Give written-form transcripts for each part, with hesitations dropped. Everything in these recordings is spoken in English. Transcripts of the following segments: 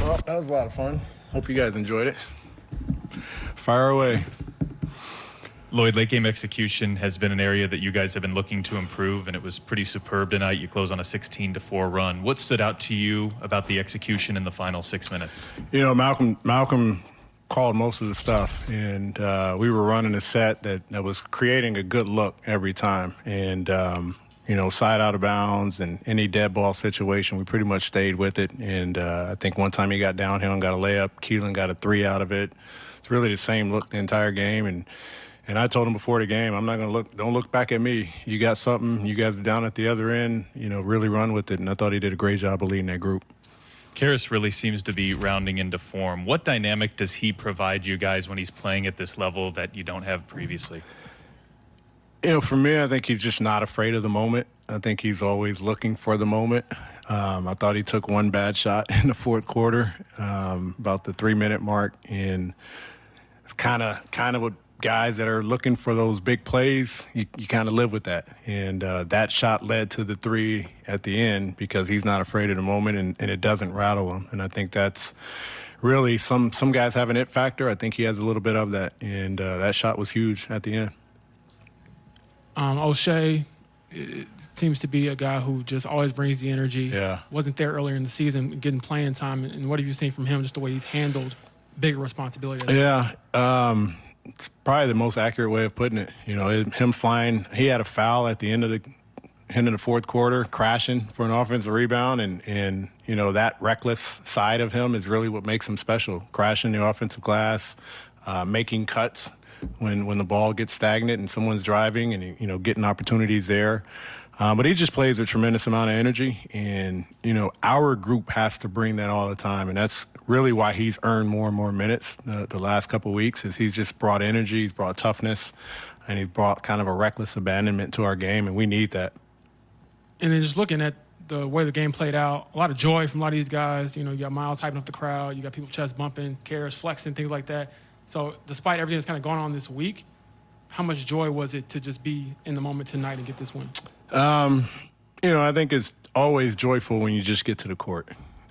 Well, that was a lot of fun. Hope you guys enjoyed it. Fire away. Lloyd, late game execution has been an area that you guys have been looking to improve, and it was pretty superb tonight. You close on a 16-4 run. What stood out to you about the execution in the final 6 minutes? You know, Malcolm called most of the stuff, and we were running a set that was creating a good look every time. And, you know, side out of bounds and any dead ball situation, we pretty much stayed with it. And I think one time he got downhill and got a layup. Keelan got a 3 out of it. It's really the same look the entire game. And I told him before the game, I'm not going to look, don't look back at me. You got something, you guys are down at the other end, you know, really run with it. And I thought he did a great job of leading that group. Caris really seems to be rounding into form. What dynamic does he provide you guys when he's playing at this level that you don't have previously? You know, for me, I think he's just not afraid of the moment. I think he's always looking for the moment. I thought he took one bad shot in the fourth quarter, about the 3-minute mark. And it's kind of what guys that are looking for those big plays, you kind of live with that. And that shot led to the 3 at the end because he's not afraid of the moment and it doesn't rattle him. And I think that's really some guys have an it factor. I think he has a little bit of that. And that shot was huge at the end. O'Shea seems to be a guy who just always brings the energy. Yeah. Wasn't there earlier in the season getting playing time. And what have you seen from him, just the way he's handled bigger responsibility? Yeah. It's probably the most accurate way of putting it. You know, him flying, he had a foul at the end of the fourth quarter, crashing for an offensive rebound, and you know, that reckless side of him is really what makes him special. Crashing the offensive glass, making cuts when the ball gets stagnant and someone's driving, and you know, getting opportunities there. But he just plays a tremendous amount of energy, and you know, our group has to bring that all the time, and that's really why he's earned more and more minutes the last couple of weeks. Is he's just brought energy, he's brought toughness, and he's brought kind of a reckless abandonment to our game, and we need that. And then just looking at the way the game played out, a lot of joy from a lot of these guys. You know, you got Miles hyping up the crowd, you got people chest bumping, Caris flexing, things like that. So despite everything that's kind of going on this week, how much joy was it to just be in the moment tonight and get this win? You know, I think it's always joyful when you just get to the court.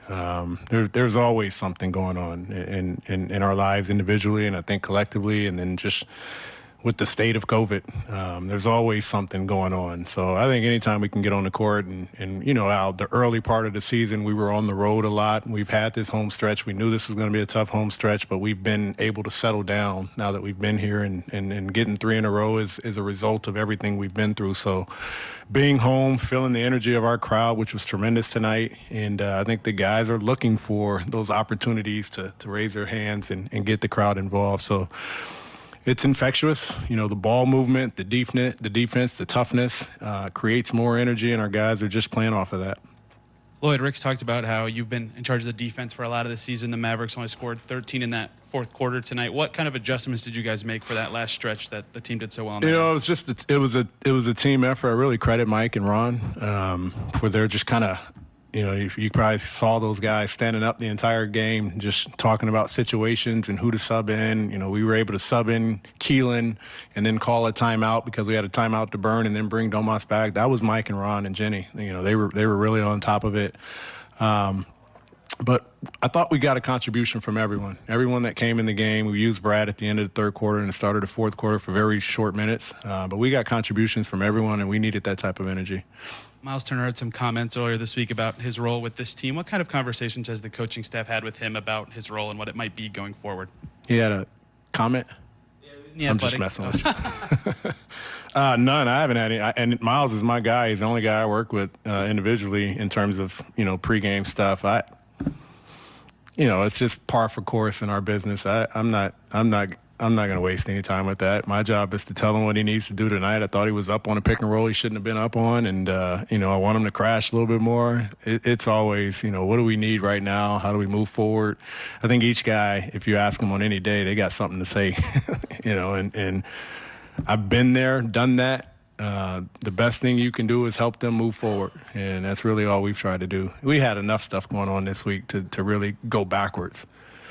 There's always something going on in our lives individually, and I think collectively, and then just with the state of COVID, there's always something going on. So I think anytime we can get on the court and you know, out the early part of the season, we were on the road a lot. We've had this home stretch. We knew this was going to be a tough home stretch, but we've been able to settle down now that we've been here, and getting 3 in a row is a result of everything we've been through. So being home, feeling the energy of our crowd, which was tremendous tonight, and I think the guys are looking for those opportunities to raise their hands and get the crowd involved. So it's infectious. You know, the ball movement, the defense, the toughness creates more energy, and our guys are just playing off of that. Lloyd, Rick's talked about how you've been in charge of the defense for a lot of the season. The Mavericks only scored 13 in that fourth quarter tonight. What kind of adjustments did you guys make for that last stretch that the team did so well in? You know, it was a team effort. I really credit Mike and Ron for their just kind of, you know, you probably saw those guys standing up the entire game, just talking about situations and who to sub in. You know, we were able to sub in Keelan and then call a timeout because we had a timeout to burn, and then bring Domas back. That was Mike and Ron and Jenny. You know, they were really on top of it. But I thought we got a contribution from everyone. Everyone that came in the game. We used Brad at the end of the third quarter and the start of the fourth quarter for very short minutes. But we got contributions from everyone, and we needed that type of energy. Miles Turner had some comments earlier this week about his role with this team. What kind of conversations has the coaching staff had with him about his role and what it might be going forward? He had a comment? Yeah, I'm just messing with you. None. I haven't had any. And Miles is my guy. He's the only guy I work with individually in terms of, you know, pregame stuff. You know, it's just par for course in our business. I'm not going to waste any time with that. My job is to tell him what he needs to do tonight. I thought he was up on a pick and roll he shouldn't have been up on, and, you know, I want him to crash a little bit more. It's always, you know, what do we need right now? How do we move forward? I think each guy, if you ask them on any day, they got something to say, you know, and I've been there, done that. The best thing you can do is help them move forward, and that's really all we've tried to do. We had enough stuff going on this week to really go backwards.